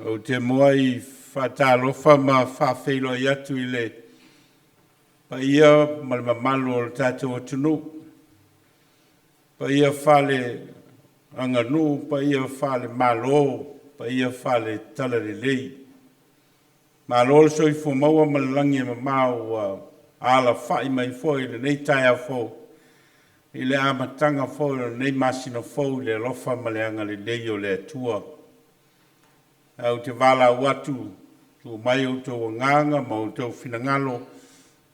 O te moai whatalofa ma whawhelo i atu I le. Pa ia malu o le tātou atunu. Pa ia whale anganu, pa ia whale malo, pa ia whale talalelei. Malo le soifo maua malalangi ma mau ala whai mai foi le nei Taeao fo. I le amatanga fo le nei masina fo le lofa ma le anga le lei o le atua. Au te Vaila'au atu, tu mai o tō nganga ma o tō finangalo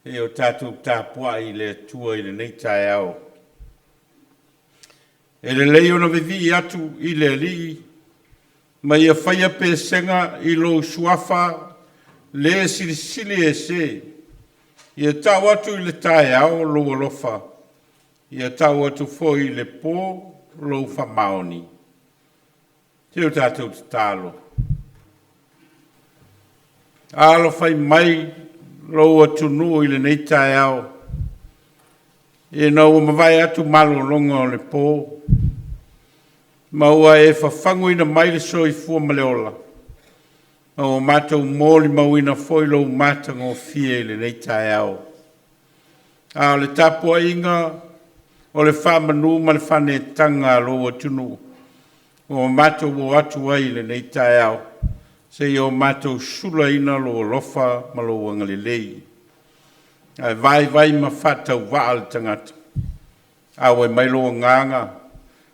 e o tātou tāpua I le atua I le nei Taeao. E le lei o na vivi atu I le li, ma ia whaia pe senga I lo suafa le silisili e se. Ia tau atu I le Taeao lo alofa. Ia tau atu fo I le pō lo whamaoni. Te o tātou te tālo. Alo fai mai lo atu nu I le nei Taeao. E na ua mawai atu malo longa o le pō. Ma ua e whawhangu ina mai le soifua ma le ola. Ma ua mātou mōli mawina foi lo mātanga o fie le nei Taeao. A le tapua inga o le whamanu ma le whane tanga lo atu nu. O mātou o atu ai le nei Taeao. Se o mātou sula ina lo lofa ma lo wangalelei. Ai vai ma whatau waa le tangata. Awe mai lo nganga.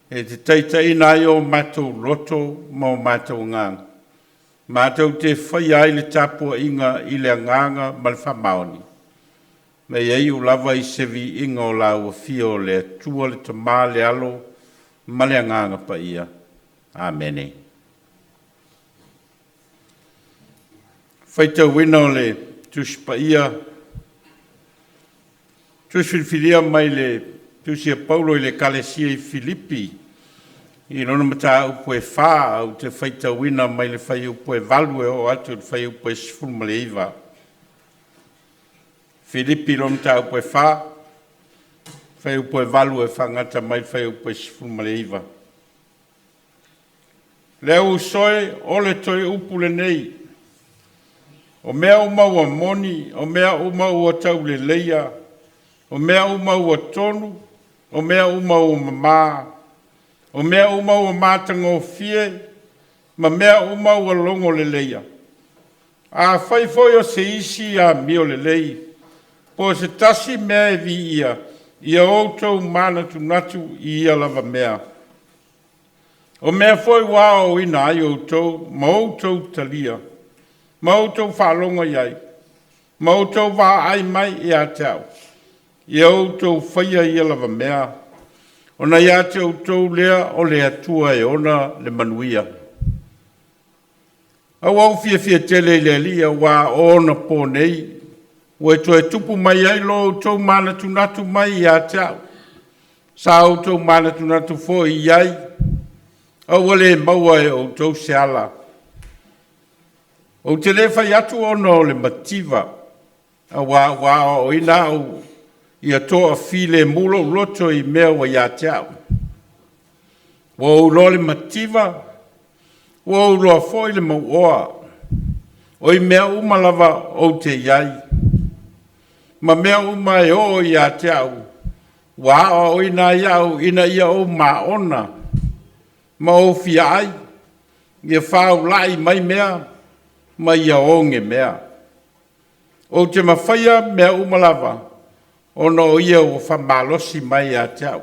E te teita ina ai o mātou loto ma o mātou nganga. Mātou te whai ai le tapua inga I le nganga ma le whamaoni. Me iei u lava I sevi inga o la ua fio le atua le tamā le alo ma le nganga pa ia. Amene. Whaita wina o le tuspa ia. Tuswilfilia mai le tusia Paulo I le kalesia I Filipi. I lona mata upo e wha au te whaita wina mai le whai upo e value o atu le whai upo e sifuru le iwa. Filipi lona mata upo e wha. Whai upo e value whangata mai le whai upo e sifuru le iwa. Leo soe ole toi upu le nei. O mea umau a moni, o mea umau a tau le leia, o mea umau a tonu, o mea umau a mama, o mea umau a matanga o fie, ma mea umau a longo le leia. A whai foi o se isi a mio le lei, po se tasi mea e vi ia outou mana tu natu ia lava mea. O mea foi wao ina ai outou, ma outou talia. Mautou whalonga iai. Mautou wā ai mai I a Taeao. I autou whaia I lava mea. Ona I a te autou lea o le atua e ona le manuia. Au au fia tele le lia wā ona pō nei. Ua e tupu mai ai lo autou mana tunatu mai I a Taeao. Sa autou mana tunatu fo I ai. Au wale maua e autou se ala. O te le whai atu ono o le mativa, a wā o ina au I a toa file mulo loto I mea wa ia Taeao. Wa ulo le mativa, wa ulo a foi le mauoa, o I mea umalava o te iai. Ma mea uma e o ia Taeao, wa o ina iau ina ia o maona, ma o fia ai, ia whau lai mai mea, ma ia onge mea. O te mawhaia mea umalava, o no ia o whamalosi mai a Taeao.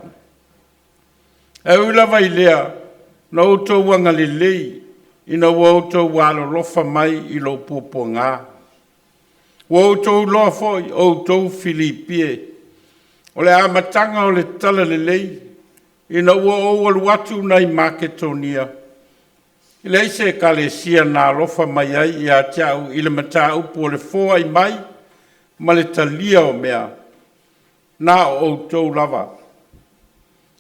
E ulava I lea, na outou wanga le lei, ina outou walo lofa mai I lo popo ngā. Outou loa foi, outou Filipie. O le amatanga o le tala le lei, ina oualu atu nai Maketonia. I le se kalesia na lofa mai ai I a Taeao I le mata upo le foa I mai, ma le talia o mea, na o tou lava.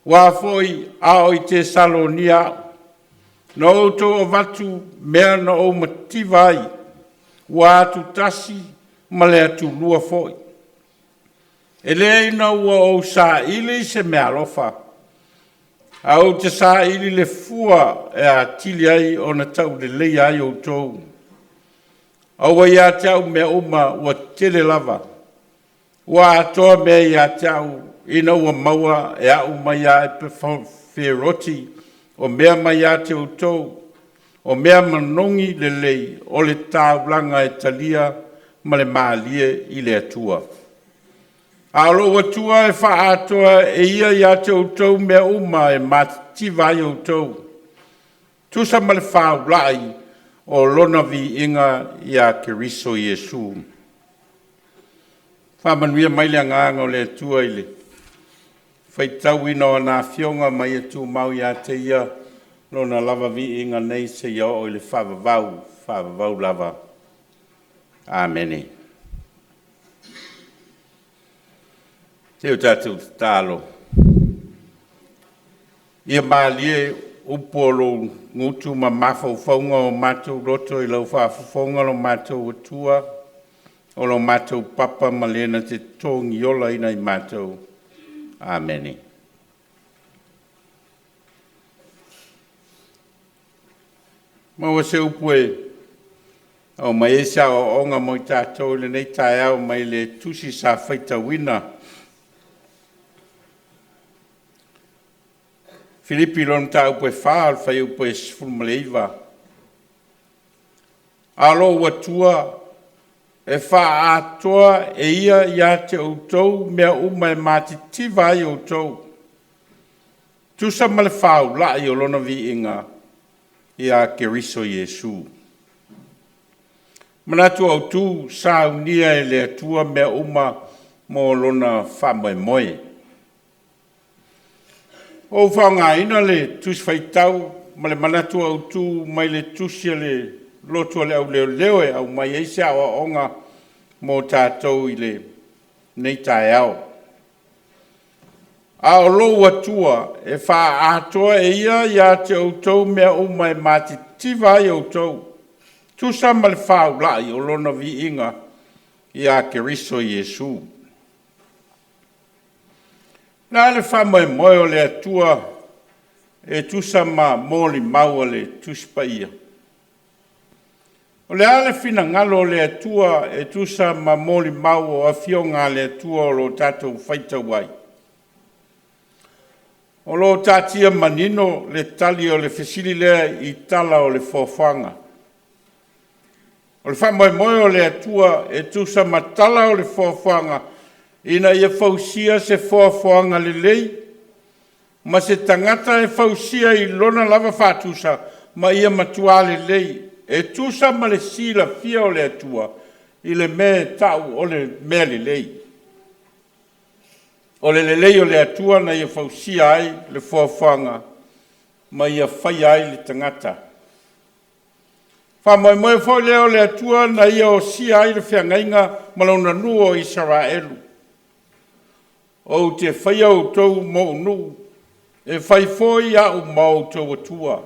Wa foi a o I te Salonia, na o tou o vatu mea na o mativa ai, wa atu tasi ma le atu lua foi. E le ina ua o sa ili se mea lofa. Au te sa ili le fua e a tili ai o na tau le lei ai o tōu. Au ia tau mea uma ua tele lava. Ua atoa mea ia tau ina ua maua e au mai a e pe wheroti o mea mai a te o tōu. O mea manongi le lei o le tāulanga e talia ma le maalie i le atua. Alo atua e wha atoa e ia te o tōu mea uma e matitiva o tōu. Tusa ma le whaulai o lona vi inga ia keriso Iesu. Whamanuia mai le nganga o le atua ile. Whaitau ina o nā whionga mai atu mau ia te ia lona lava vi inga nei se ia o le whavavau lava. Amene. Te o tātou tālo. Ia mālie upolo ngutu ma mawhauwhaunga o mātou roto i lau whawhauwhaunga o mātou atua o lo mātou papa ma lena te tōngi ola ina i mātou. Amene. Maua se upue o mai e sa o onga mo i tātou le nei Taeao mai le tusi sa whaita wina. Filipi lon ta upe whaal whai upe sfulmaleiva. Alo watua e wha atoa e ia te outou mea uma e matitiwa i outou. Tusa male whau la i o lona vi inga ia keriso Iesu. Manatu au tu saunia e le atua mea uma mo lona whamoe moe. O whaunga ina le tus whaitau ma le manatu au tu mai le tusia le lotu le au leo e au mai eisa o onga mo tātou i le nei Taeao. A o lo atua e wha atoa e ia te outou mea uma e matitiwa i outou. Tusa ma le whaulai o lona vi inga ia keriso Iesu. Nā le whamoe moe o le atua e tusa ma mōli maua le tuspaia. O le ale fina ngalo o le atua e tusa ma mōli maua o a fionga le atua o lo tātou whaita wai. O lo tātia manino le tali o le fesili lea i tala o le fōwhanga. O le whamoe moe o le atua e tusa ma tala o le fōwhanga ina ia fausia se fōwhanga le lei, ma se tangata e fausia i lona lava whātusa ma ia matua le lei, e tusa ma le sila fia o le atua i le me tau o le mea le lei. O le lei o le atua na ia fausia ai le fōwhanga ma ia whai ai le tangata. Whamoe moe fōi leo le atua na ia o si ai le whiangainga malauna nua o Israelu. O te whai au tau mo nu, e whai fōi au mau tau atua.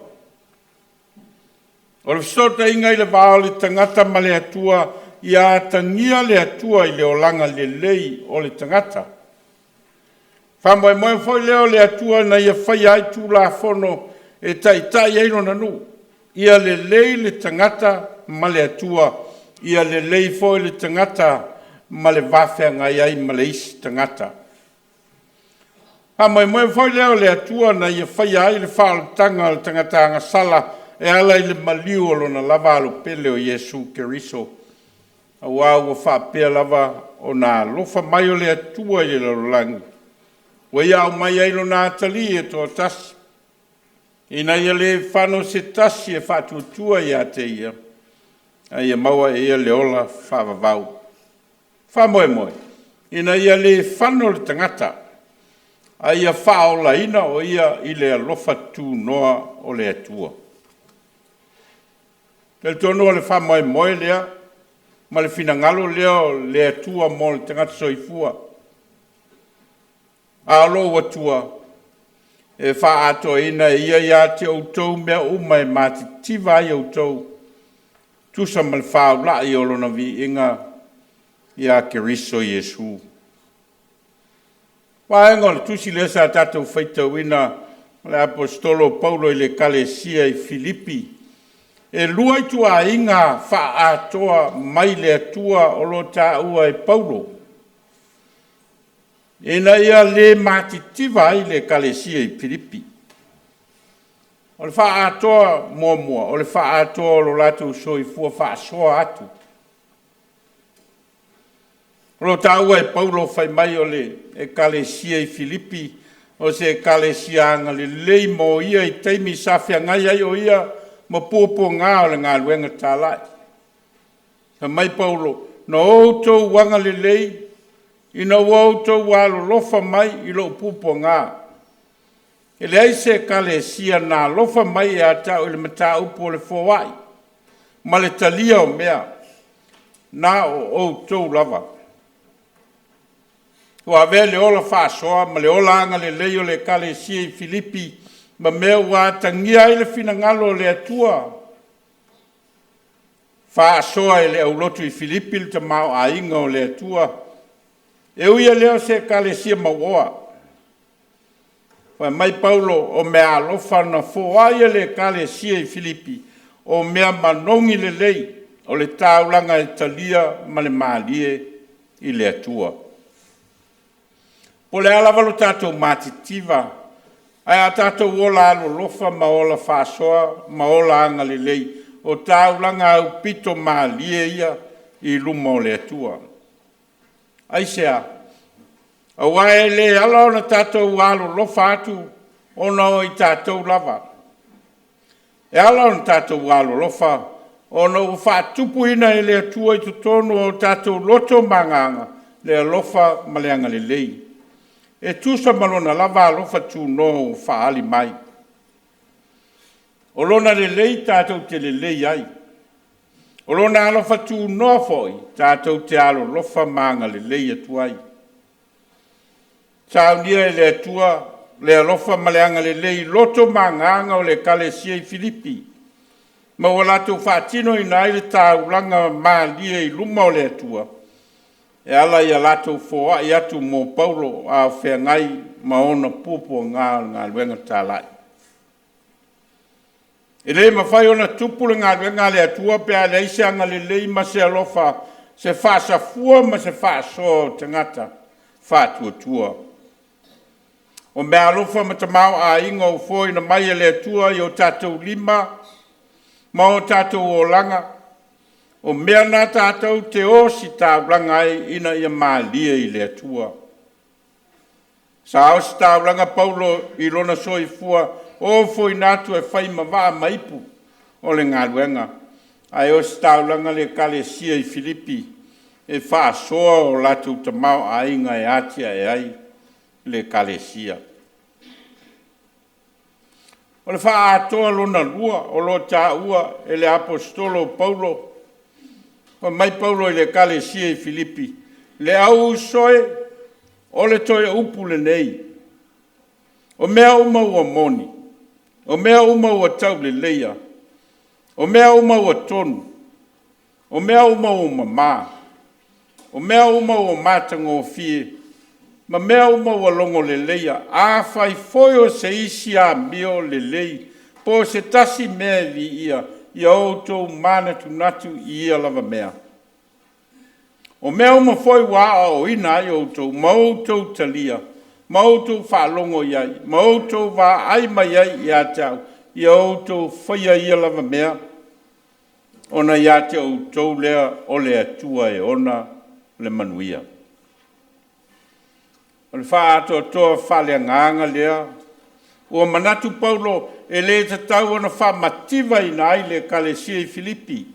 O le fsota inga i le vāo le tangata ma le atua, ia tangia le atua i le olanga le lei o le tangata. Whamoe moe fōi leo le atua na ia whai ai tū la whono e tai eino nanu. Ia le lei le tangata ma le atua, ia le lei fōi le tangata ma le wawhea ngai ai ma le isi tangata. Ha mai moe fōi leo le atua na ia whai ai le whaalatanga le tangata anga sala e ala i le maliu o lona lava alo pele o Iesu Keriso. A wau o whapea lava o nā lofa mai o le atua i le lorangi. Wa ia au mai ai lo nā tali e tō tasi. Ina ia le whano se tasi e whatuatua ia te ia. A ia maua e ia le ola whawavau. Whamoe moe. Ina ia le whano le tangata. A ia whaola ina o ia i le alofa tū noa o le atua. Tel tono le whamoe moe lea, ma le finangalo lea le atua mo le tangata soifua. A alo atua. E wha ato ina ia te outou mea uma e matitiwa i outou. Tusa mal whaula i olona vi inga ia keriso Iesu. Waenga le tusi le sa tatou whaita wina le apostolo Paulo i le kalesia i Filipi, e lua i tua inga wha atoa mai le atua o lo Taeao e Paulo. E na ia le matitiva ai le kalesia i Filipi. O le wha atoa mua, o le wha atoa lo latu soifua wha soa atu. O lo Taeao e Paulo whai mai o le e kalesia i Filipi, o se kalesia anga le lei mo ia i teimi safia ngai ai o ia ma puapo ngā o le ngā luenga tālai. Ka mai Paulo, no outou wanga le lei, ina outou walo lofa mai i lo puapo ngā. E le aise kalesia nā lofa mai e atau i le mata upo le fōwai, ma le talia o mea, nā o outou lava. Wa avea le ola whaasoa, ma le ola anga le lei o le kalesia i Filipi, ma mea ua tangia i le finangalo le atua. Whaasoa e le au Lotu i Filipi le tamau a inga o le atua. E uia leo se kalesia maua. Wa mai Paulo o mea alofa na Suivaaia le kalesia i Filipi, o mea manongi le lei, o le taulanga e talia ma le maalie i le atua. Po le alava lo tātou matitiva, ai a tātou ola alo lofa ma ola whaasoa, ma ola anga le lei, o taulanga au pito maalie ia i luma o le atua. Ai sea, a wae le ala ona tātou alo lofa atu, ona o i tātou lava. E ala ona tātou alo lofa, ona o whaatupu ina i le atua i tutono o tātou loto manganga, le alofa ma le anga le lei. E tusa malona lava alofa tu no whaali mai. O lona le lei tātou te le lei ai. O lona alofa tu no foi tātou te alo lofa manga le lei atu ai. Saunia le atua le alofa maleanga le lei loto manganga o le kalesia i Filipi. Ma walatou whaatino i nai le tāulanga maalia i luma o le atua. E ala ia latou foa i atu mo Paulo a whengai ma ona pupo ngā luenga tālai. E le mawhai ona tupule ngā luenga le atua pe a leise anga le lei ma se alofa se whaasa fua ma se whaaso tangata whaatua tua. O mea alofa ma tamau a inga o foi na mai le atua i o tātou lima ma o tātou o langa. O mea nā tātou te osi tāulanga ai ina ia maalia i le atua. Sa o si tāulanga Paulo i lona soifua o foi nātu e whai mawaa maipu o le ngā luenga. Ai o si tāulanga le kalesia i Filipi e whaasoa o latu tamau a inga e atia e ai le kalesia. O le wha atoa lona lua o lo Taeao e le apostolo Paulo. O mai Paulo i le kalesia i Filipi. Le au soe o le toe upu le nei. O mea uma ua moni. O mea uma ua tau le leia. O mea uma ua tonu. O mea uma ua mamā. O mea uma ua mātanga o fie. Ma mea uma ua longo le leia. A whai foi o se isi a mio le lei. Po se tasi mea vi ia. Ia outou mana tunatu i ia lava mea. O mea uma foi waa o ina ai outou. Ma outou talia. Ma outou whaalongo iai. Ma outou wa ai mai ai i a tau. Ia outou whaia ia lava mea. Ona ia te outou lea o le atua e ona le manuia. O le wha ato toa whalea nganga lea. Ua manatu Paulo e le te tau ona wha mativa i nai le kalesia i Filipi.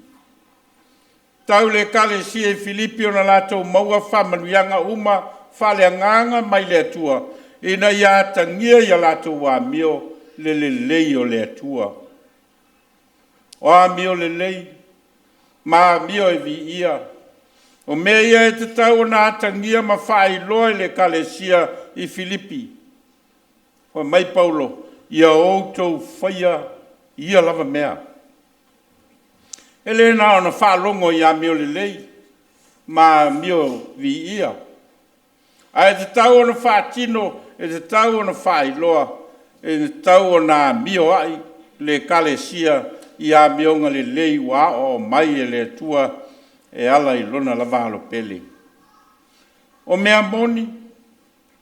Tau le kalesia i Filipi ona latou maua wha manuianga uma whalea nganga mai le atua. Ina ia tangia ia latou wa mio le lei o le atua. O a mio le lei, ma mio e vi ia. O mea ia e te tau ona atangia ma whai loe le kalesia i Filipi. O mai Paulo, ia outou whaia ia lava mea. Ele na ona whalongo ia mio le lei, ma mio vi ia. A e te tau ona whaatino, e te tau ona whai loa, e tau o nā mio ai le kalesia i a mionga le lei wa o mai e le tua e ala i lona lava alo pele. O mea moni,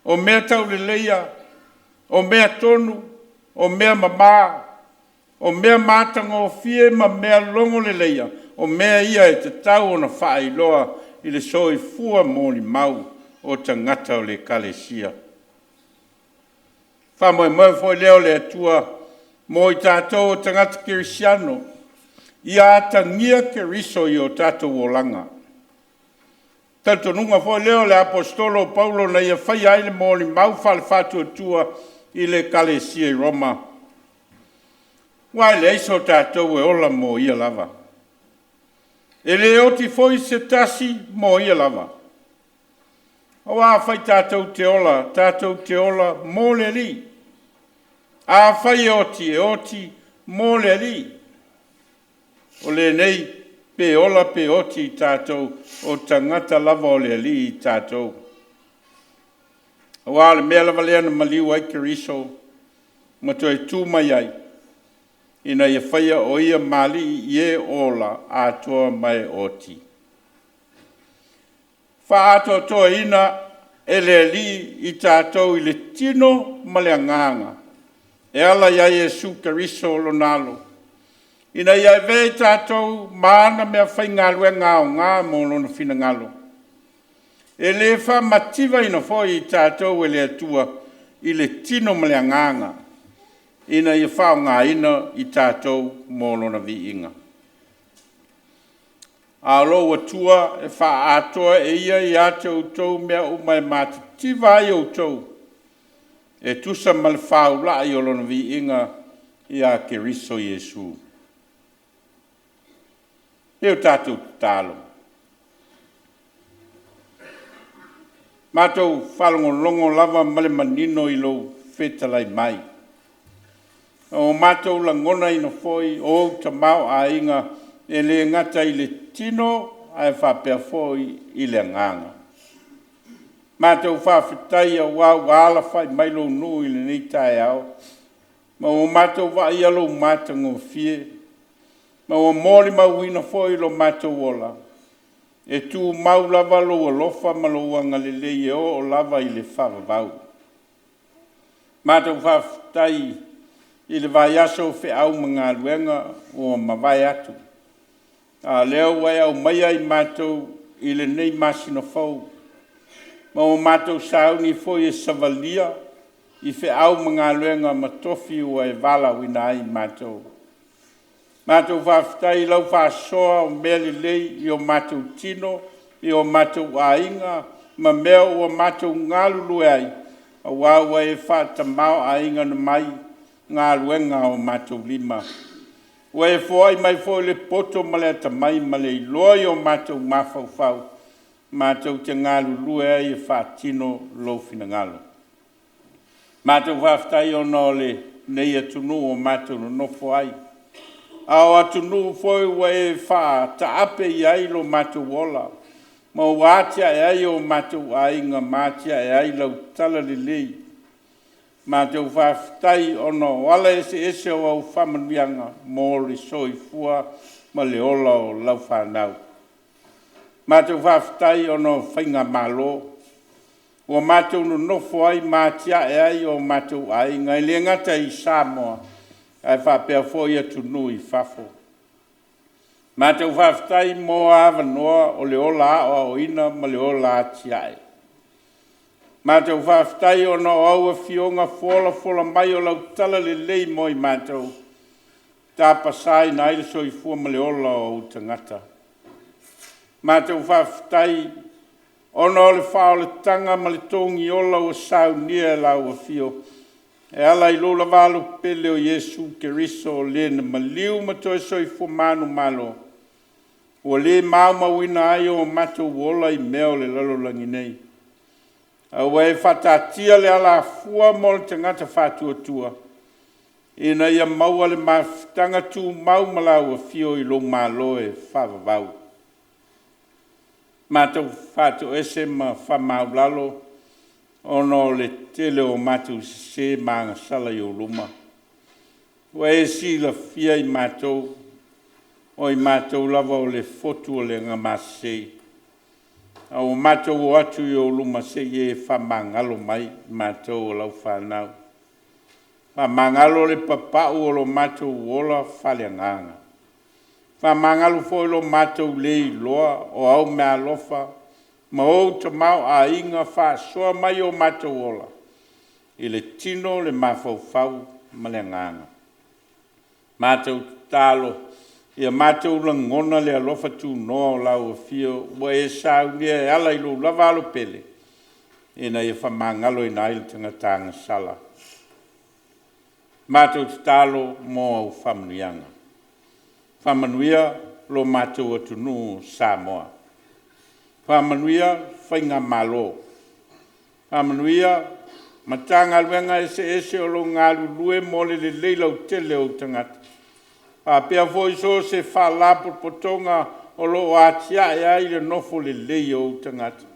o mea tau le leia, o mea tonu, o mea mama, o mea matanga o fie ma mea longo le leia, o mea ia e te tau o na whaai loa i le soi fua mōli mau o tangata o le kalesia. Whamoe moe foi leo le atua mo i tātou o tangata kirisiano, i ātangia ke riso i o tātou o langa. Tatonunga foi leo le apostolo Paulo na ia whai aile mōli mau whale whātua tua i le kalesia i Roma. Wai le iso tātou e ola mo ia lava. E le oti foi se tasi mo ia lava. O a whai tātou te ola mo le li. A whai oti e oti mo le li. O le nei pe ola pe oti tātou o tangata lava o le li tātou. O a le mea lava lea na maliu ai keriso ma toi tū mai ai. Ina ia whaia o ia mali i e ola a toa mai oti. Wha ato toa ina e le li i tātou i le tino ma le anganga. E ala ia Jesu Keriso lo nalo. Ina ia e vei tātou maana mea whai ngalue ngao ngā mo lona whina ngalo. E le wha mativa ina foi i tātou e le atua i le tino ma le anganga. Ina ia whao ngā ina i tātou mo lona vi inga. A lo atua e wha atoa e ia i atou tau mea o mai mata tiva i o tau. E tusa ma le whao la i o lona vi inga i a Keriso Jesu. E o tātou tālo. Mātou whalongo longo lava male manino i lo whetalai mai. O mātou la ngona ina foi o ta mau a inga e le ngata i le tino a e whapea foi i le nganga. Mātou whawhitai a wala whai mailo nu i le nei Taeao. Ma o mātou wa i alo mātango fie. Ma o mōri mau ina foi lo mātou ola. E tū mau lava lo alofa ma lo wanga le lei e o lava i le whawavau. Mātou whawhitai i le vai aso fe au mga luenga o mawai atu. A leo wai au mai ai mātou i le nei masina fau. Ma o mātou sauni foi e savalia i fe au mga luenga matofi o e Vaila'au ina ai mātou. Mātou whawhitai lau whasoa o mea lei i o mātou tino, i o mātou ainga, ma mea o mātou ngālulu ai. A wāua e whātamau ainga na mai, ngā luenga o mātou lima. Ua e fōai mai fōi le poto ma le atamai ma le iloi o mātou mawhauwhau. Mātou te ngā lulue ai e whātino lofina ngalo. Mātou whawhitai o no le nei atunu o mātou no nofo ai. Ao atunu fōi ua e wha taape i ai lo mātou ola. Ma wātia e ai o mātou ainga mātia e ai lau tala le lei. Mātou whawhitai ono wala ese o au whamanuianga mō le soi fua ma le ola o lau whanau. Mātou whawhitai ono whainga malo. O mātou no nofo ai mātia e ai o mātou ainga. I le ngata i Samoa ai whapea fōi atu nui whafo. Mātou whawhitai mō awanoa o le ola o ina ma le ola atiae. Mātou whawhitai o no aua fionga fola mai o lau tala le lei moi mātou. Tā pasai na aile soi fua ma le ola o tangata. Mātou whawhitai o no le whao le tanga ma le tongi ola o Sauniga lau a fio. E ala i lola walu pele o Jesu Keriso o le na maliu ma toi soi fua manu malo. O le mauina ai o mātou ola i meo le lalolangi nei. Aua e whatatia le ala fua mo le tangata whātuatua. Ina ia maua le mawhitanga tū mau malau a fio i lo malo e whawavau. Mātou whātu ese ma whamaulalo. ono le tele o mātou se maanga sala i o luma. Wa e si la fia i mātou, o i mātou lava o le fotu o le ngamasei. A o mātou o atu i o luma se e whamangalo mai mātou o lau whanau. Whamangalo le papau o lo mātou ola whaleanganga. Whamangalo fo i lo mātou lei loa o au mea lofa, ma o ta mau a inga wha soa mai o mātou ola. I le tino le mawhauwhau maleanganga. Mātou tālo, ia mātou langona le alofa tū noa o lau o fio, wa e saunia e ala ilo lava alo pele. Ina ia whamangalo i naile tangatanga sala. Mātou tālo mō au whamanuianga. Whamanuia lo mātou atunu Samoa. Whamanuia whainga malo. Whamanuia matanga luenga ese o lo ngā lulue mole le leilau tele o tangata. Pea foi so se whalapo potonga o lo atia e ai le nofo le lei o tangata.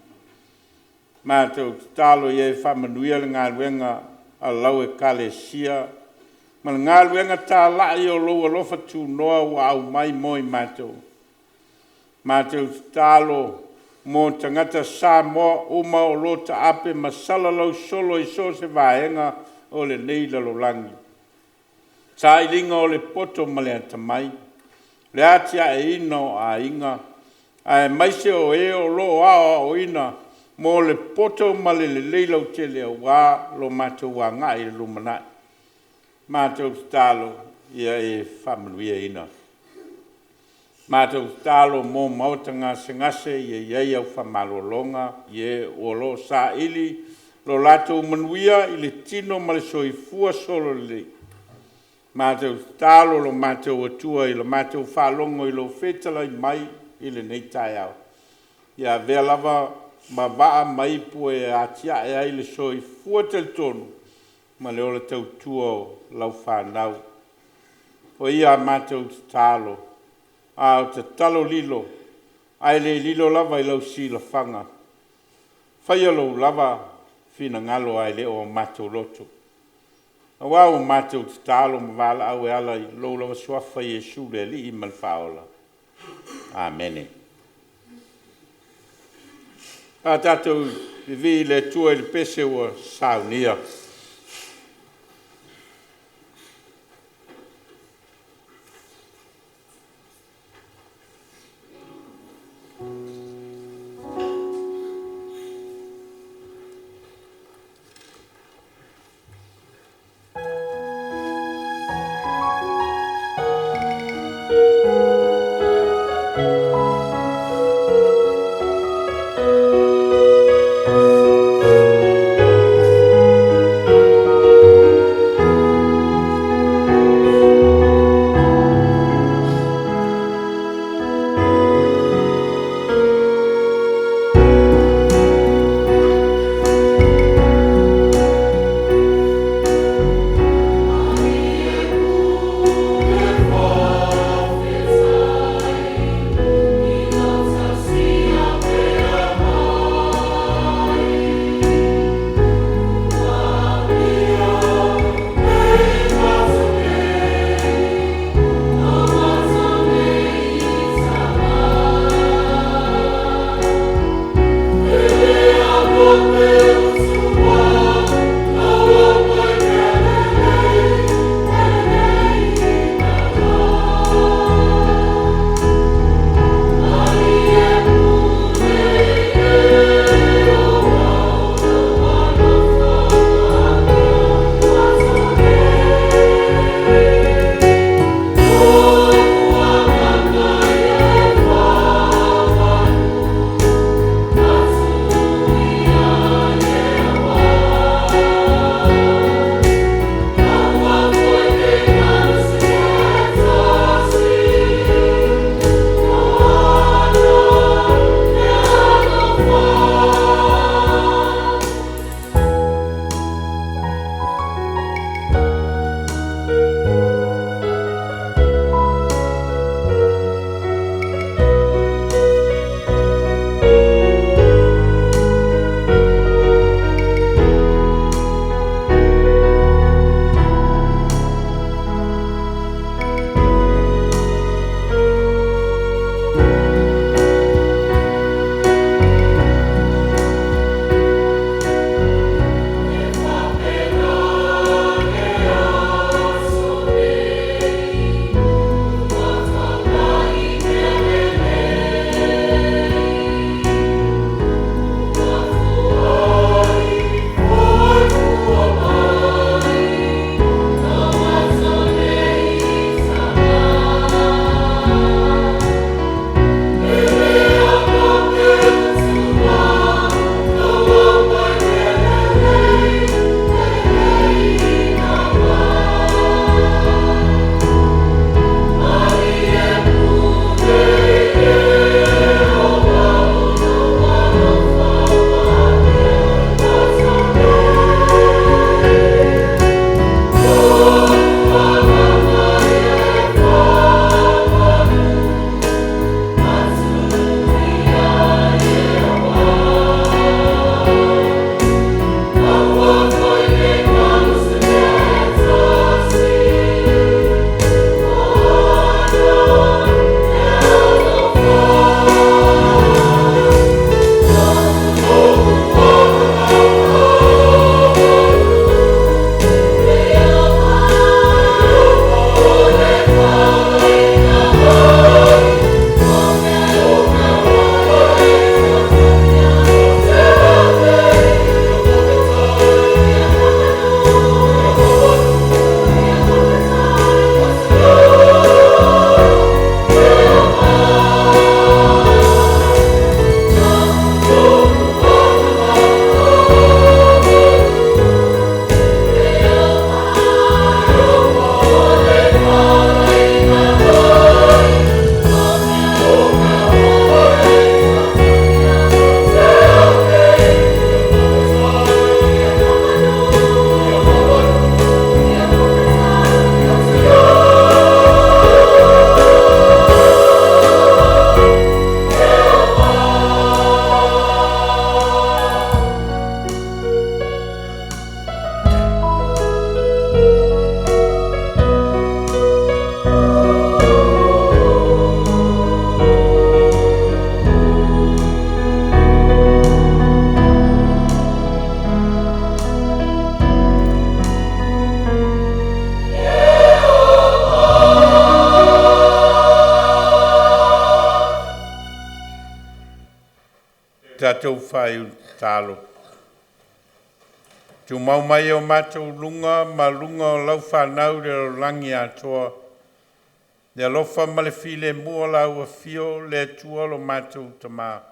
Mātou tālo i e whamanuia le ngā luenga a lau e kale sia. Ma ngā luenga tā lai o lo alofa tū noa wa au mai moi mātou. Mātou tālo mō tangata Samoa uma o lo ta ape masala lau solo i so se vaenga o le nei lalo langi. Tā ilinga o le poto ma le atamai. Le atia e ina o a inga. A e maise o e o lo a o ina mō le poto ma le leilau te lea wā lo mātou wā ngā i le lumanai. Mātou tālo ia e whamanuia ina. Mātou tālo mō mautanga sengase ia iei au whamalolonga ie o lo sa ili lo latou manuia i le tino ma le soifua solo le. Mātou tālo lo mātou atua i lo mātou whalongo i lo whetala i mai i le nei Taeao. Ia vea lava ma waa mai po e atia e ai le soifua tel tonu. Ma le ola tau tua o lau whanau. O ia mātou tālo, a o te talo lilo, ai le lilo lava i lau si la whanga. Whaia lau lava whina ngalo ai le o mātou lotu. A wau mātou tālo ma Vaila'au e ala i lau lava suafa i Jesu le li i malwhaola. Amene. A tātou i vi le tua i le pese o Sauniga. tātou whai o tālo. Tu mau mai o mātou lunga, ma lunga o lau whanau re o langi atoa. Le alofa ma le file mua lau a fio le tua lo mātou tamā.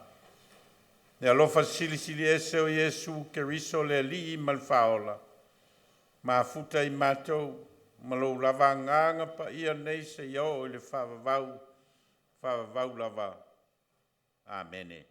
Le alofa sili sili ese o Yesu ke riso le li ma le whaola. Ma futa i mātou, ma lo lava nganga pa ia nei se iau le whavavau lava. Amene.